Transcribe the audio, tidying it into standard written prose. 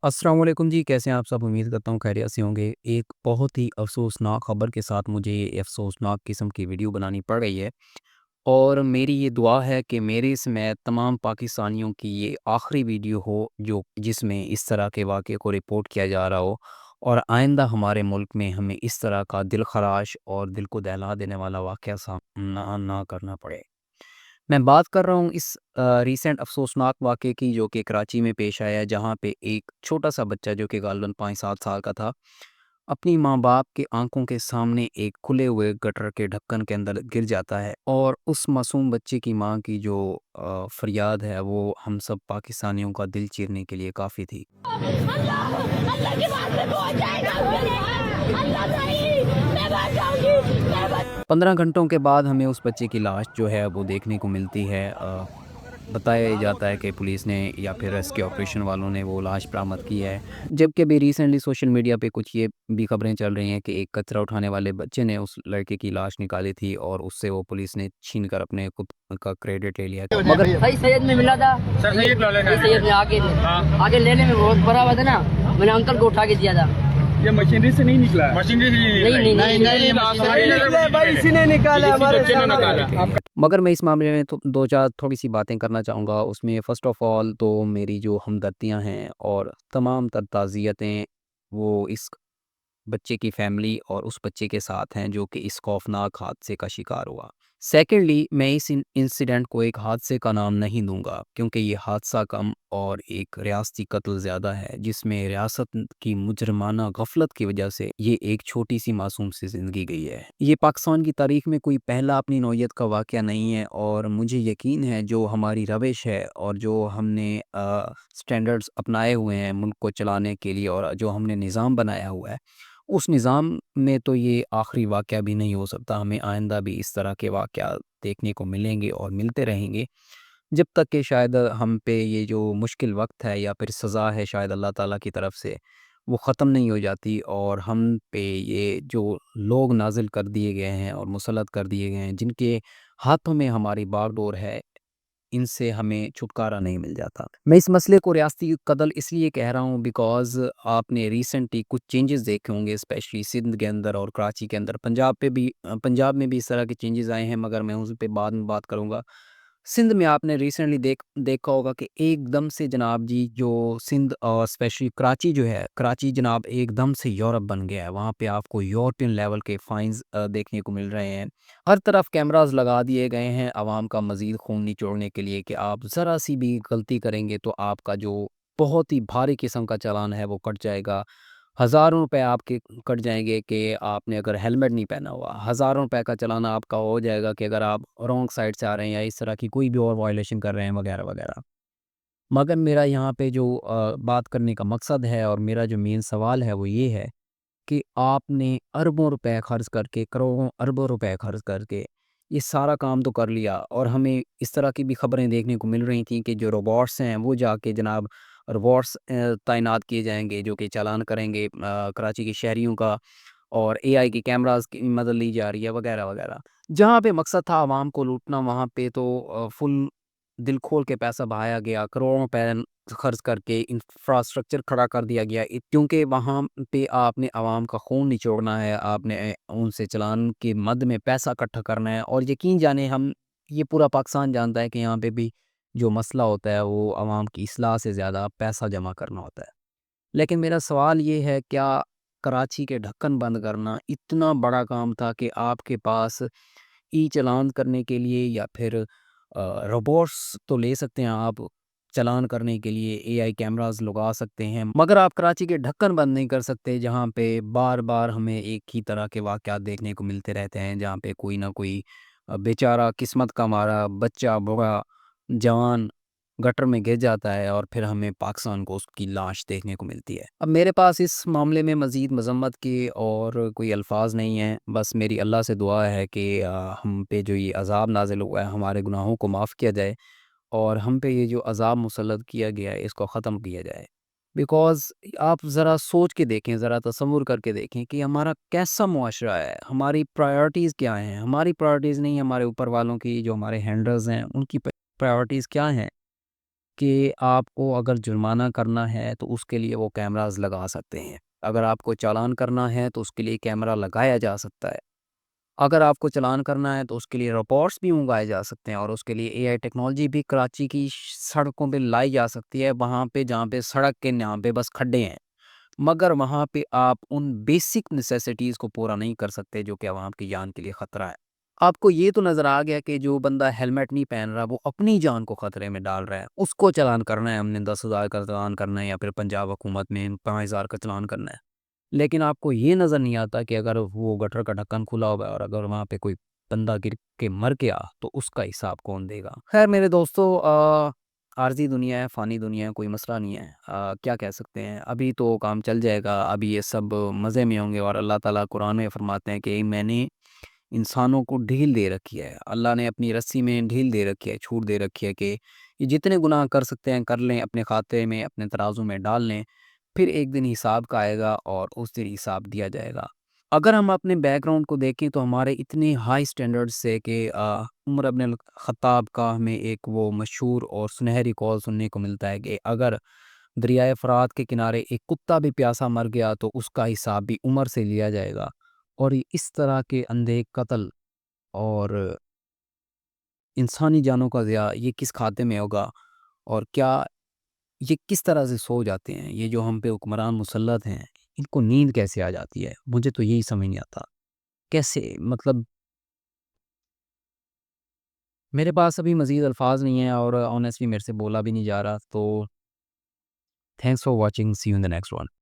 अस्सलाम वालेकुम जी, कैसे हैं आप सब? उम्मीद करता हूँ खैरियत से होंगे। एक बहुत ही अफ़सोसनाक ख़बर के साथ मुझे ये अफ़सोसनाक किस्म की वीडियो बनानी पड़ रही है और मेरी ये दुआ है कि मेरे समेत तमाम पाकिस्तानियों की ये आखिरी वीडियो हो जो जिसमें इस तरह के वाक़े को रिपोर्ट किया जा रहा हो और आइंदा हमारे मुल्क में हमें इस तरह का दिल ख़राश और दिल को दहला देने वाला वाक़या सामना ना करना पड़े। मैं बात कर रहा हूँ इस रीसेंट अफ़सोसनाक वाक़ये की जो कि कराची में पेश आया, जहाँ पे एक छोटा-सा बच्चा जो कि ग़ालिबन 5-7 साल का था, अपनी माँ-बाप की आँखों के सामने एक खुले हुए गटर के ढक्कन के अंदर गिर जाता है और उस मासूम बच्चे की माँ की जो फ़रियाद है वो हम सब पाकिस्तानियों का दिल चीरने के लिए काफ़ी थी। अल्लाह की बात पे पहुंच जाएगा अल्लाह सही मैं बच जाऊंगी मैं बच 15 घंटों के बाद हमें उस बच्चे की लाश जो है वो देखने को मिलती है। बताया जाता है कि पुलिस ने या फिर रेस्क्यू ऑपरेशन वालों ने वो लाश बरामद की है। जबकि अभी रिसेंटली सोशल मीडिया पे कुछ ये भी खबरें चल रही हैं कि एक कचरा उठाने वाले बच्चे ने उस लड़के की लाश निकाली थी और उससे वो पुलिस ने छीन कर अपने खुद का क्रेडिट ले लिया। मगर भाई सैयद में मिला था। सर सैयद ला लेना है। सैयद में आगे हाँ। आगे लेने में बहुत बड़ा हुआ था ना, मैंने अंकल को उठा के दिया था। ये मशीनरी से नहीं निकला है। मशीनरी से नहीं, भाई इसी ने निकाला, हमारे बच्चे ने निकाला। मगर मैं इस मामले में तो 2-4 थोड़ी-सी बातें करना चाहूँगा। उसमें फ़र्स्ट ऑफ़ ऑल तो मेरी जो हमदर्दियाँ हैं और तमाम तर ताज़ियतें वो इस बच्चे की फैमिली और उस बच्चे के साथ हैं जो कि इस खौफनाक हादसे का शिकार हुआ। सेकेंडली मैं इस इंसिडेंट को एक हादसे का नाम नहीं दूँगा क्योंकि ये हादसा कम और एक रियासती कत्ल ज़्यादा है जिसमें रियासत की मुजरमाना गफलत की वजह से ये एक छोटी सी मासूम सी ज़िंदगी गई है। ये पाकिस्तान की तारीख में कोई पहला अपनी नौयत का वाक़या नहीं है और मुझे यकीन है जो हमारी रविश है और जो हमने स्टैंडर्ड्स अपनाए हुए हैं मुल्क को चलाने के लिए और जो हमने निज़ाम बनाया हुआ है उस निज़ाम में तो ये आखिरी वाक़या भी नहीं हो सकता। हमें आइंदा भी इस तरह के वाक़यात देखने को मिलेंगे और मिलते रहेंगे, जब तक कि शायद हम पे ये जो मुश्किल वक़्त है या फिर सज़ा है शायद अल्लाह ताला की तरफ से, वो ख़त्म नहीं हो जाती और हम पे ये जो लोग नाज़िल कर दिए गए हैं और मुसल्लत कर दिए गए हैं, जिनके हाथों में हमारी बागडोर है, इनसे हमें छुटकारा नहीं मिल जाता। मैं इस मसले को रियासती कत्ल इसलिए कह रहा हूँ बिकॉज़ आपने रिसेंटली कुछ चेंजेस देखे होंगे स्पेशली सिंध के अंदर और कराची के अंदर। पंजाब में भी इस तरह के चेंजेस आए हैं मगर मैं उस पे बाद में बात करूँगा। सिंध में आपने रिसेंटली देखा होगा कि एकदम से जनाब जी जो सिंध और स्पेशली कराची जो है, कराची जनाब एकदम से यूरोप बन गया है। वहाँ पे आपको यूरोपियन लेवल के फाइन्स देखने को मिल रहे हैं। हर तरफ कैमरास लगा दिए गए हैं आवाम का मज़ीद खून निचोड़ने के लिए कि आप ज़रा सी भी गलती करेंगे तो आपका जो बहुत ही भारी किस्म का चालान है वो कट जाएगा। हज़ारों रुपए आपके कट जाएँगे कि आपने अगर हेलमेट नहीं पहना हुआ। हज़ारों रुपए का चालान आपका हो जाएगा कि अगर आप रॉन्ग साइड से आ रहे हैं या इस तरह की कोई भी और वायलेशन कर रहे हैं वगैरह, वगैरह। मगर मेरा यहाँ पे जो बात करने का मकसद है और मेरा जो मेन सवाल है वो ये है कि आपने अरबों रुपए खर्च करके, करोड़ों अरबों रुपए खर्च करके ये सारा काम तो कर लिया और हमें इस तरह की भी खबरें देखने को मिल रही थी कि जो रोबोट्स हैं वो जाके जनाब रोबोट्स तैनात किए जाएँगे जो कि चालान करेंगे कराची के शहरियों का और एआई के कैमरास की मदद ली जा रही है वगैरह, वगैरह। जहाँ पे मकसद था आवाम को लूटना वहाँ पे तो फुल दिल खोल के पैसा बहाया गया, करोड़ों रुपए खर्च करके इंफ्रास्ट्रक्चर खड़ा कर दिया गया क्योंकि वहाँ पे आपने आवाम का खून निचोड़ना है, आपने उनसे चालान के मद में पैसा इकट्ठा करना है और यकीन जाने हम ये पूरा पाकिस्तान जानता है कि यहाँ पे भी जो मसला होता है वो आवाम की इस्लाह से ज़्यादा पैसा जमा करना होता है। लेकिन मेरा सवाल ये है क्या कराची के ढक्कन बंद करना इतना बड़ा काम था कि आपके पास ई चालान करने के लिए या फिर रोबोट्स तो ले सकते हैं आप चालान करने के लिए एआई कैमरास लगा सकते हैं मगर आप कराची के ढक्कन बंद नहीं कर सकते जहाँ पे बार बार हमें एक ही तरह के वाक़यात देखने को मिलते रहते हैं जहाँ पे कोई ना कोई बेचारा किस्मत का मारा बच्चा बूढ़ा जवान गटर में गिर जाता है और फिर हमें पाकिस्तान को उसकी लाश देखने को मिलती है। अब मेरे पास इस मामले में मज़ीद मज़म्मत के और कोई अल्फाज नहीं हैं, बस मेरी अल्लाह से दुआ है कि हम पे जो ये अज़ाब नाज़िल हुआ है हमारे गुनाहों को माफ़ किया जाए और हम पे ये जो अज़ाब मुसल्लत किया गया है इसको ख़त्म किया जाए। बिकॉज़ आप ज़रा सोच के देखें, ज़रा तसव्वुर करके देखें कि हमारा कैसा मुआशरा है, हमारी प्रायोरिटीज़ क्या हैं? हमारी प्रायोरिटीज़ नहीं हमारे ऊपर वालों की जो हमारे हैंडलर्स हैं उनकी प्रायोरिटीज़ क्या हैं? کہ آپ کو اگر جرمانہ کرنا ہے تو اس کے لیے وہ کیمراز لگا سکتے ہیں، اگر آپ کو چالان کرنا ہے تو اس کے لیے کیمرہ لگایا جا سکتا ہے، اگر آپ کو چالان کرنا ہے تو اس کے لیے رپورٹس بھی منگوائے جا سکتے ہیں، اور اس کے لیے اے آئی ٹیکنالوجی بھی کراچی کی سڑکوں پہ لائی جا سکتی ہے، وہاں پہ جہاں پہ سڑک کے یہاں پہ بس کھڈے ہیں، مگر وہاں پہ آپ ان بیسک نیسیسٹیز کو پورا نہیں کر سکتے جو کہ وہاں کی جان کے لیے خطرہ ہے۔ آپ کو یہ تو نظر آ گیا کہ جو بندہ ہیلمٹ نہیں پہن رہا وہ اپنی جان کو خطرے میں ڈال رہا ہے، اس کو چالان کرنا ہے، ہم نے 10,000 کا چالان کرنا ہے یا پھر پنجاب حکومت میں 5,000 کا چالان کرنا ہے۔ لیکن آپ کو یہ نظر نہیں آتا کہ اگر وہ گٹر کا ڈھکن کھلا ہوا ہے اور اگر وہاں پہ کوئی بندہ گر کے مر گیا تو اس کا حساب کون دے گا؟ خیر میرے دوستو، عارضی دنیا ہے، فانی دنیا ہے، کوئی مسئلہ نہیں ہے، کیا کہہ سکتے ہیں، ابھی تو کام چل جائے گا، ابھی یہ سب مزے میں ہوں گے، اور اللہ تعالیٰ قرآن میں فرماتے ہیں کہ میں نے انسانوں کو ڈھیل دے رکھی ہے، اللہ نے اپنی رسی میں ڈھیل دے رکھی ہے، چھوٹ دے رکھی ہے کہ یہ جتنے گناہ کر سکتے ہیں کر لیں، اپنے کھاتے میں اپنے ترازو میں ڈال لیں، پھر ایک دن حساب کا آئے گا اور اس دن حساب دیا جائے گا۔ اگر ہم اپنے بیک گراؤنڈ کو دیکھیں تو ہمارے اتنے ہائی سٹینڈرڈ سے کہ عمر ابن الخطاب کا ہمیں ایک وہ مشہور اور سنہری قول سننے کو ملتا ہے کہ اگر دریائے فرات کے کنارے ایک کتا بھی پیاسا مر گیا تو اس کا حساب بھی عمر سے لیا جائے گا، اور اس طرح کے اندھے قتل اور انسانی جانوں کا ضیاع یہ کس کھاتے میں ہوگا، اور کیا یہ کس طرح سے سو جاتے ہیں، یہ جو ہم پہ حکمران مسلط ہیں ان کو نیند کیسے آ جاتی ہے؟ مجھے تو یہی سمجھ نہیں آتا کیسے، مطلب میرے پاس ابھی مزید الفاظ نہیں ہیں اور آنیسٹلی میرے سے بولا بھی نہیں جا رہا، تو thanks for watching, see you in the next one.